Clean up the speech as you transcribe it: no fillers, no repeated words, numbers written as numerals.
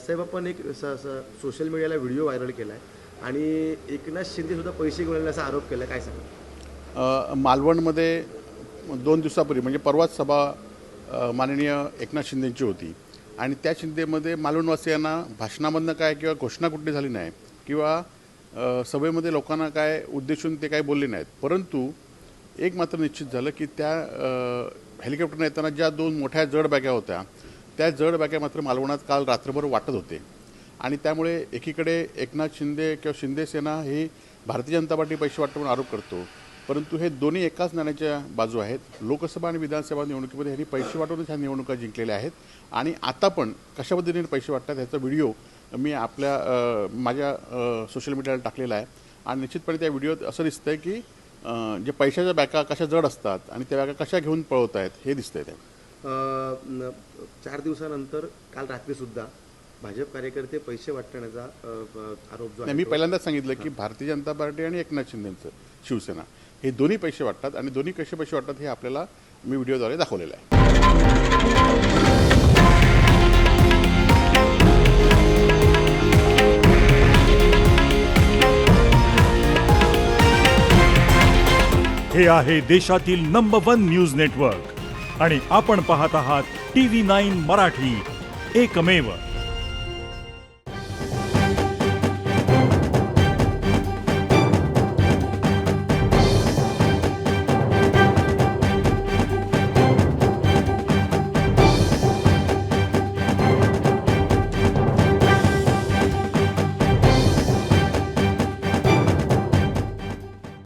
राजसाहेब आपण एक सोशल मीडियाला व्हिडिओ व्हायरल केला आहे आणि एकनाथ शिंदेसुद्धा पैसे घेऊन आल्याचा आरोप केला, काय सांगा? मालवणमध्ये 2 दिवसापूर्वी म्हणजे परवाच सभा माननीय एकनाथ शिंदेंची होती आणि त्या शिंदेमध्ये मालवणवासियांना भाषणामधनं काय किंवा घोषणा कुठली झाली नाही किंवा सभेमध्ये लोकांना काय उद्देशून ते काय बोलले नाहीत. परंतु एक मात्र निश्चित झालं की त्या हेलिकॉप्टरने येताना ज्या 2 मोठ्या जड बॅगा होत्या त्या जड बॅगा मात्र मालवणात काल रात्रभर वाटत होते आणि त्यामुळे एकीकडे एकनाथ शिंदे किंवा शिंदेसेना ही भारतीय जनता पार्टी पैसे वाटप म्हणून आरोप करतो, परंतु हे दोन्ही एकाच नाण्याच्या बाजू आहेत. लोकसभा आणि विधानसभा निवडणुकीमध्ये ह्यांनी पैसे वाटूनच ह्या निवडणुका जिंकलेल्या आहेत आणि आता पण कशा पद्धतीने पैसे वाटतात ह्याचा व्हिडिओ मी माझ्या सोशल मीडियाला टाकलेला आहे आणि निश्चितपणे त्या व्हिडिओत असं दिसतंय की जे पैशाच्या बॅगा कशा जड असतात आणि त्या बॅगा कशा घेऊन पळवत आहेत हे दिसतंय. ते 4 दिवसानंतर काल रात्रीसुद्धा भाजप कार्यकर्ते पैसे वाटण्याचा आरोप जो आहे मी पहिल्यांदाच सांगितलं की भारतीय जनता पार्टी आणि एकनाथ शिंदेंचं शिवसेना हे दोन्ही पैसे वाटतात आणि दोन्ही कसे पैसे वाटतात हे आपल्याला मी व्हिडिओद्वारे दाखवलेलं आहे. हे आहे देशातील नंबर 1 न्यूज नेटवर्क आणि आपण पाहत आहात TV9 मराठी, एकमेव.